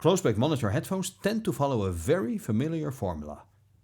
Close-back monitor headphones tend to follow a very familiar formula.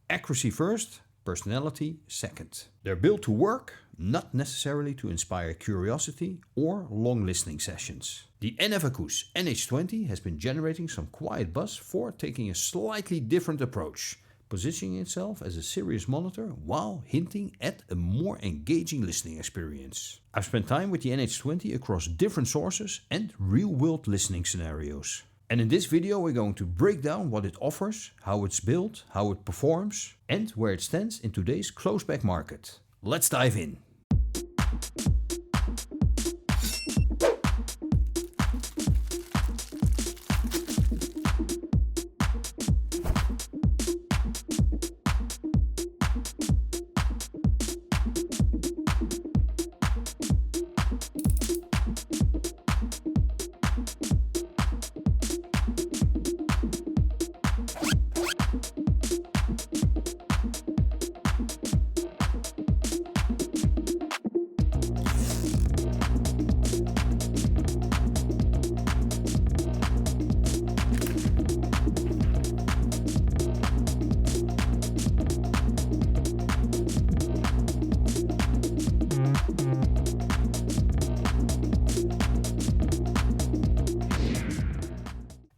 Accuracy first, personality second. They're built to work, not necessarily to inspire curiosity or long listening sessions. The NF ACOUS NH20 has been generating some quiet buzz for taking a slightly different approach, positioning itself as a serious monitor while hinting at a more engaging listening experience. I've spent time with the NH20 across different sources and real-world listening scenarios. And in this video we're going to break down what it offers, how it's built, how it performs, and where it stands in today's close-back market. Let's dive in.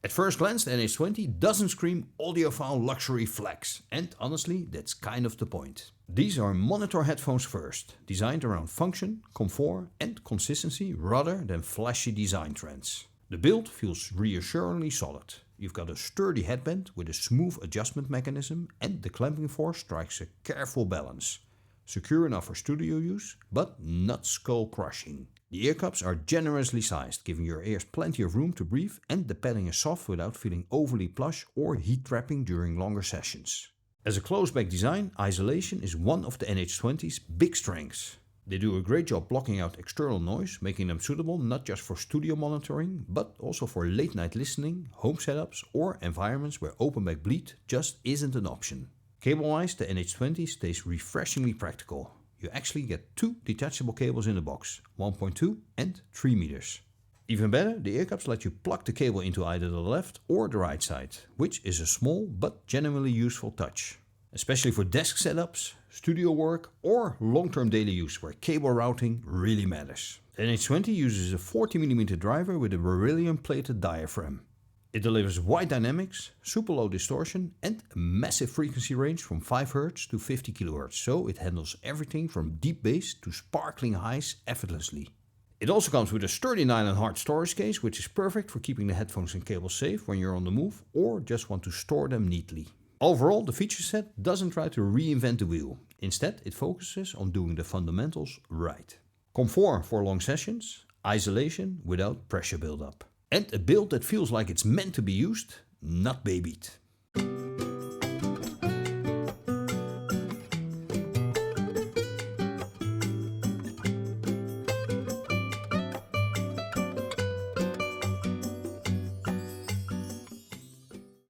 At first glance, the NH20 doesn't scream audiophile luxury flex, and honestly, that's kind of the point. These are monitor headphones first, designed around function, comfort and consistency rather than flashy design trends. The build feels reassuringly solid. You've got a sturdy headband with a smooth adjustment mechanism, and the clamping force strikes a careful balance. Secure enough for studio use, but not skull crushing. The ear cups are generously sized, giving your ears plenty of room to breathe, and the padding is soft without feeling overly plush or heat trapping during longer sessions. As a close-back design, isolation is one of the NH20's big strengths. They do a great job blocking out external noise, making them suitable not just for studio monitoring, but also for late night listening, home setups or environments where open-back bleed just isn't an option. Cable-wise, the NH20 stays refreshingly practical. You actually get 2 detachable cables in the box, 1.2 and 3 meters. Even better, the ear cups let you plug the cable into either the left or the right side, which is a small but genuinely useful touch. Especially for desk setups, studio work or long-term daily use where cable routing really matters. The NH20 uses a 40mm driver with a beryllium-plated diaphragm. It delivers wide dynamics, super low distortion and a massive frequency range from 5 Hz to 50 kHz, so it handles everything from deep bass to sparkling highs effortlessly. It also comes with a sturdy nylon hard storage case, which is perfect for keeping the headphones and cables safe when you're on the move or just want to store them neatly. Overall, the feature set doesn't try to reinvent the wheel. Instead, it focuses on doing the fundamentals right. Comfort for long sessions, isolation without pressure buildup. And a build that feels like it's meant to be used, not babied.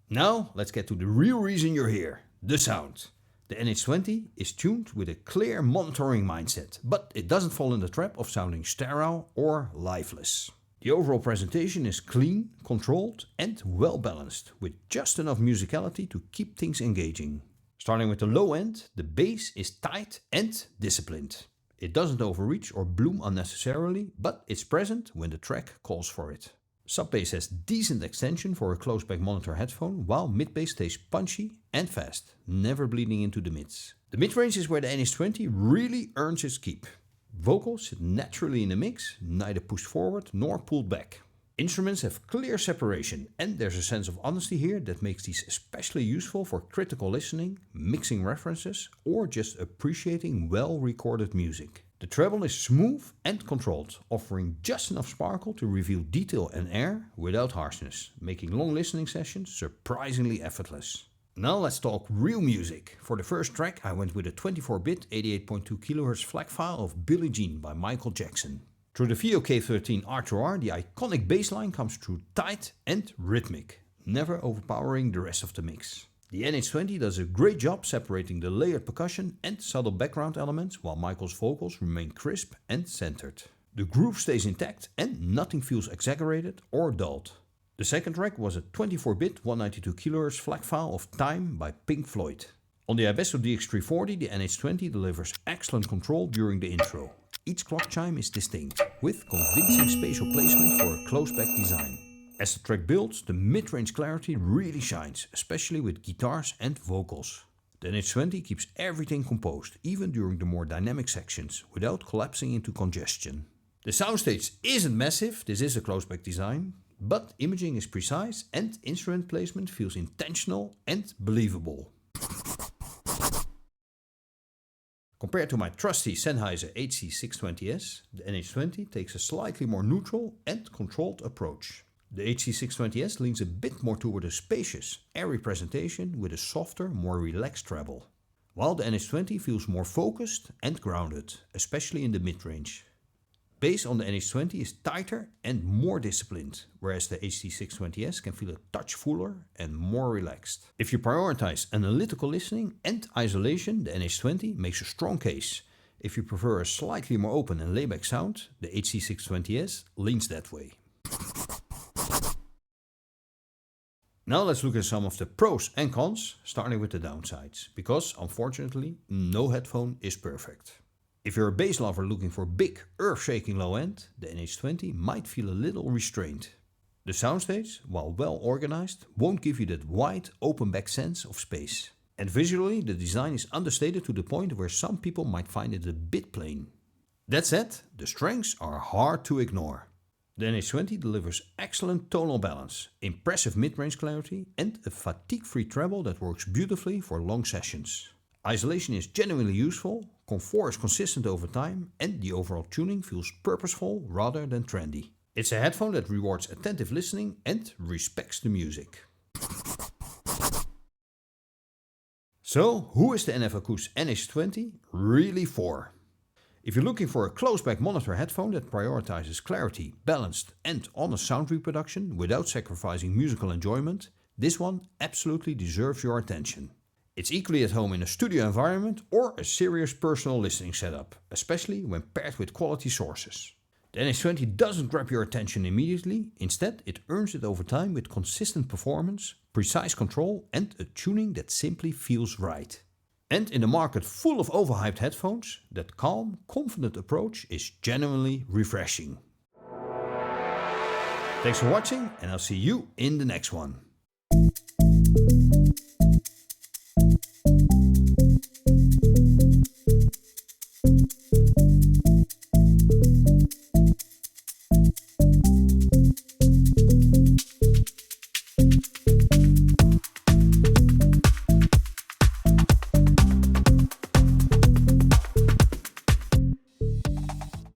Now let's get to the real reason you're here, the sound. The NH20 is tuned with a clear monitoring mindset, but it doesn't fall in the trap of sounding sterile or lifeless. The overall presentation is clean, controlled and well balanced, with just enough musicality to keep things engaging. Starting with the low end, the bass is tight and disciplined. It doesn't overreach or bloom unnecessarily, but it's present when the track calls for it. Sub-bass has decent extension for a close-back monitor headphone, while mid-bass stays punchy and fast, never bleeding into the mids. The mid-range is where the NH20 really earns its keep. Vocals sit naturally in the mix, neither pushed forward nor pulled back. Instruments have clear separation, and there's a sense of honesty here that makes these especially useful for critical listening, mixing references, or just appreciating well-recorded music. The treble is smooth and controlled, offering just enough sparkle to reveal detail and air without harshness, making long listening sessions surprisingly effortless. Now let's talk real music. For the first track I went with a 24-bit 88.2 kHz FLAC file of Billie Jean by Michael Jackson. Through the FiiO K14 R-2R, the iconic bass line comes through tight and rhythmic, never overpowering the rest of the mix. The NH20 does a great job separating the layered percussion and subtle background elements, while Michael's vocals remain crisp and centered. The groove stays intact and nothing feels exaggerated or dulled. The second track was a 24-bit 192 kHz FLAC file of Time by Pink Floyd. On the iBasso DX340, the NH20 delivers excellent control during the intro. Each clock chime is distinct, with convincing spatial placement for a close-back design. As the track builds, the mid-range clarity really shines, especially with guitars and vocals. The NH20 keeps everything composed, even during the more dynamic sections, without collapsing into congestion. The soundstage isn't massive, this is a close-back design, but imaging is precise and instrument placement feels intentional and believable. Compared to my trusty Sennheiser HC620S, the NH20 takes a slightly more neutral and controlled approach. The HC620S leans a bit more toward a spacious, airy presentation with a softer, more relaxed treble, while the NH20 feels more focused and grounded, especially in the mid-range. Bass on the NH20 is tighter and more disciplined, whereas the HC620S can feel a touch fuller and more relaxed. If you prioritize analytical listening and isolation, the NH20 makes a strong case. If you prefer a slightly more open and layback sound, the HC620S leans that way. Now let's look at some of the pros and cons, starting with the downsides, because unfortunately no headphone is perfect. If you're a bass lover looking for big, earth-shaking low end, the NH20 might feel a little restrained. The soundstage, while well organized, won't give you that wide, open-back sense of space. And visually, the design is understated to the point where some people might find it a bit plain. That said, the strengths are hard to ignore. The NH20 delivers excellent tonal balance, impressive mid-range clarity and a fatigue-free treble that works beautifully for long sessions. Isolation is genuinely useful, comfort is consistent over time and the overall tuning feels purposeful rather than trendy. It's a headphone that rewards attentive listening and respects the music. So, who is the NF ACOUS NH20 really for? If you're looking for a close-back monitor headphone that prioritizes clarity, balanced and honest sound reproduction without sacrificing musical enjoyment, this one absolutely deserves your attention. It's equally at home in a studio environment or a serious personal listening setup, especially when paired with quality sources. The NH20 doesn't grab your attention immediately, instead it earns it over time with consistent performance, precise control and a tuning that simply feels right. And in a market full of overhyped headphones, that calm, confident approach is genuinely refreshing. Thanks for watching and I'll see you in the next one.